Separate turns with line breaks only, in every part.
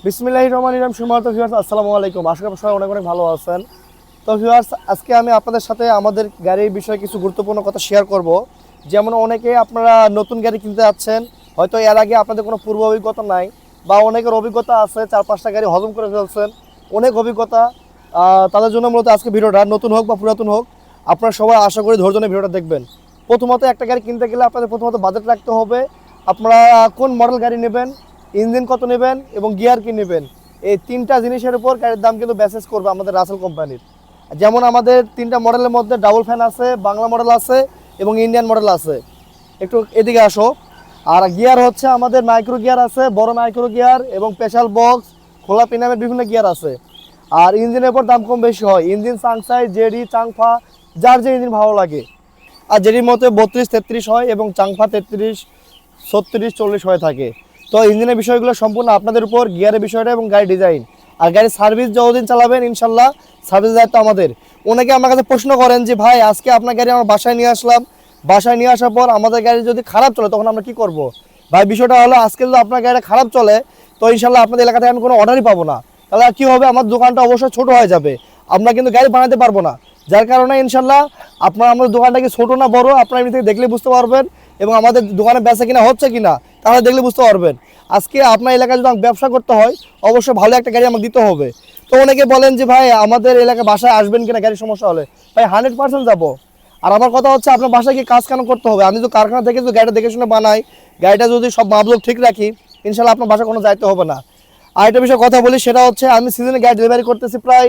বিসমিল্লাহির রহমানির রহিম। সম্মানিত ভিউয়ার্স, আসসালামু আলাইকুম। আশা করি সবাই অনেক অনেক ভালো আছেন। তো ভিউয়ার্স, আজকে আমি আপনাদের সাথে আমাদের গাড়ির বিষয়ে কিছু গুরুত্বপূর্ণ কথা শেয়ার করব। যেমন অনেকে আপনারা নতুন গাড়ি কিনতে যাচ্ছেন, হয়তো এর আগে আপনাদের কোনো পূর্ব অভিজ্ঞতা নাই, বা অনেকের অভিজ্ঞতা আছে, 4-5টা গাড়ি হজম করে ফেলছেন, অনেক অভিজ্ঞতা। তাদের জন্য মূলত আজকে ভিডিওটা, নতুন হোক বা পুরাতন হোক, আপনারা সবাই আশা করি ধৈর্য নিয়ে ভিডিওটা দেখবেন। প্রথমত, একটা গাড়ি কিনতে গেলে আপনাদের প্রথমত বাজেট রাখতে হবে। আপনারা কোন মডেল গাড়ি নেবেন, ইঞ্জিন কত নেবেন এবং গিয়ার কি নেবেন, এই তিনটা জিনিসের উপর গাড়ির দাম কিন্তু বেসেস করবে আমাদের রাসেল কোম্পানির। যেমন আমাদের তিনটা মডেলের মধ্যে ডাবল ফ্যান আছে, বাংলা মডেল আছে এবং ইন্ডিয়ান মডেল আছে। একটু এদিকে আসো। আর গিয়ার হচ্ছে আমাদের মাইক্রো গিয়ার আছে, বড় মাইক্রো গিয়ার এবং স্পেশাল বক্স, খোলা পিনামের বিভিন্ন গিয়ার আছে। আর ইঞ্জিনের উপর দাম কম বেশি হয়। ইঞ্জিন চাংসাই, জেডি, চাংফা, যার যে ইঞ্জিন ভালো লাগে। আর জেডির মধ্যে 32-33 হয় এবং চাংফা 33-36-40 হয়ে থাকে। তো ইঞ্জিনের বিষয়গুলো সম্পূর্ণ আপনাদের উপর, গিয়ারের বিষয়টা এবং গাড়ি ডিজাইন। আর গাড়ির সার্ভিস যতদিন চালাবেন ইনশাল্লাহ সার্ভিসের দায়িত্ব আমাদের। অনেকে আমার কাছে প্রশ্ন করেন যে ভাই, আজকে আপনার গাড়ি আমার বাসায় নিয়ে আসলাম, বাসায় নিয়ে আসার পর আমাদের গাড়ি যদি খারাপ চলে তখন আমরা কি করব? ভাই, বিষয়টা হলো, আজকে যদি আপনার গাড়িটা খারাপ চলে তো ইনশাল্লাহ আপনাদের এলাকাতে আমি কোনো অর্ডারই পাবো না। তাহলে কি হবে? আমার দোকানটা অবশ্যই ছোট হয়ে যাবে, আমরা কিন্তু গাড়ি বানাতে পারবো না। যার কারণে ইনশাল্লাহ আপনার আমাদের দোকানটা কি ছোটো না বড়, আপনারা এমনি থেকে দেখলে বুঝতে পারবেন, এবং আমাদের দোকানে বেচা কিনা হচ্ছে কিনা তাহলে দেখলে বুঝতে পারবেন। আজকে আপনার এলাকায় যদি ব্যবসা করতে হয় অবশ্যই ভালো একটা গাড়ি আমাকে দিতে হবে। তো অনেকে বলেন যে ভাই, আমাদের এলাকায় বাসায় আসবেন কিনা গাড়ির সমস্যা হলে? ভাই, 100% যাবো। আর আমার কথা হচ্ছে, আপনার বাসায় কি কাজ কেন করতে হবে? আমি যদি কারখানা থেকে যদি গাড়িটা দেখে শুনে বানাই, গাড়িটা যদি সব মাপজোক ঠিক রাখি, ইনশাল্লাহ আপনার বাসায় কোনো যাইতে হবে না। আর একটা বিষয়ে কথা বলি, সেটা হচ্ছে আমি সিজনে গাড়ি ডেলিভারি করতেছি প্রায়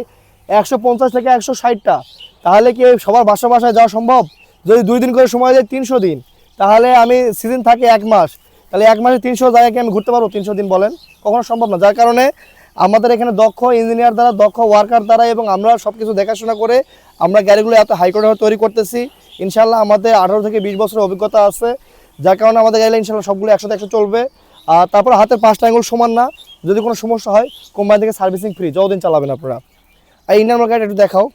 150 থেকে 160টা। তাহলে কি সবার বাসায় যাওয়া সম্ভব? যদি 2 দিন করে সময় দেয় 300 দিন, তাহলে আমি সিজন থাকে 1 মাস, তাহলে 1 মাসে 300 জায়গায় কি আমি ঘুরতে পারবো 300 দিন? বলেন, কখনো সম্ভব না। যার কারণে আমাদের এখানে দক্ষ ইঞ্জিনিয়ার দ্বারা, দক্ষ ওয়ার্কার দ্বারা, এবং আমরা সব কিছু দেখাশোনা করে আমরা গাড়িগুলো এত হাই কোয়ালিটি তৈরি করতেছি। ইনশাল্লাহ আমাদের 18 থেকে 20 বছরের অভিজ্ঞতা আছে, যার কারণে আমাদের গাড়ি ইনশাল্লাহ সবগুলো 100 চলবে। আর তারপর হাতের 5টা আঙুল সমান না, যদি কোনো সমস্যা হয় কোম্পানি থেকে সার্ভিসিং ফ্রি, যতদিন চালাবেন আপনারা। আর ইন্ডিয়ান গাড়ি একটু দেখাও।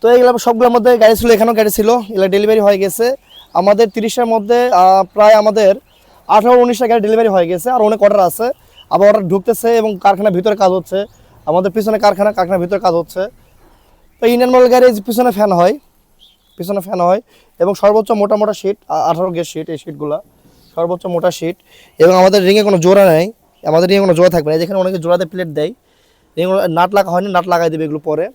তো এইগুলো সবগুলোর মধ্যে গাড়ি ছিল, এখানেও গাড়ি ছিল, এগুলো ডেলিভারি হয়ে গেছে। আমাদের 30টার মধ্যে প্রায় আমাদের 18-19টা গাড়ি ডেলিভারি হয়ে গেছে, আর অনেক অর্ডার আছে, আবার অর্ডার ঢুকতেছে এবং কারখানার ভিতরে কাজ হচ্ছে। আমাদের পিছনে কারখানার ভিতরে কাজ হচ্ছে। তো ইন্ডিয়ান মডেল গাড়ি পিছনে ফ্যান হয়, এবং সর্বোচ্চ মোটা মোটা সিট, 18 গেজ সিট, এই সিটগুলো সর্বোচ্চ মোটা সিট। এবং আমাদের রিংয়ে কোনো জোড়া নেই, আমাদের রিংয়ে কোনো জোড়া থাকবে না। যেখানে অনেকে জোড়াতে প্লেট দেয়, রিংগুলো নাট লাগা হয়নি, নাট লাগাই দেবে এগুলো পরে।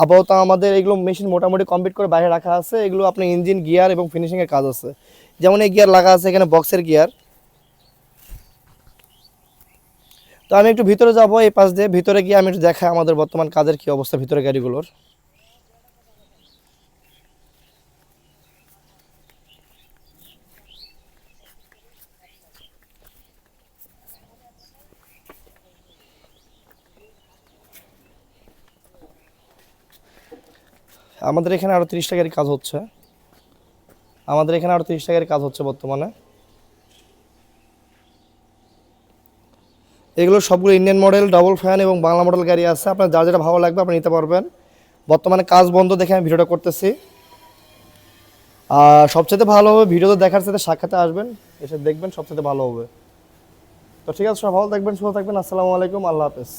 আপাতত আমাদের এগুলো মেশিন মোটামুটি কমপ্লিট করে বাইরে রাখা আছে। এগুলো আপনার ইঞ্জিন, গিয়ার এবং ফিনিশিংয়ের কাজ আছে। যেমন এই গিয়ার লাগা আছে, এখানে বক্সের গিয়ার। তো আমি একটু ভিতরে যাব, এই পাশ দিয়ে ভিতরে গিয়ে আমি একটু দেখাই আমাদের বর্তমান কাজের কি অবস্থা ভিতরে গাড়িগুলোর। আমাদের এখানে আরও 30টা গাড়ি কাজ হচ্ছে, বর্তমানে। এগুলো সবগুলো ইন্ডিয়ান মডেল, ডাবল ফ্যান এবং বাংলা মডেল গাড়ি আছে। আপনার যার যেটা ভালো লাগবে আপনি নিতে পারবেন। বর্তমানে কাজ বন্ধ দেখে আমি ভিডিওটা করতেছি। আর সবচেয়ে ভালো হবে ভিডিওতে দেখার সাথে সাক্ষাতে আসবেন, এসে দেখবেন, সবচেয়ে ভালো হবে। তো ঠিক আছে, সব ভালো থাকবেন, সুস্থ থাকবেন। আসসালামু আলাইকুম, আল্লাহ হাফেজ।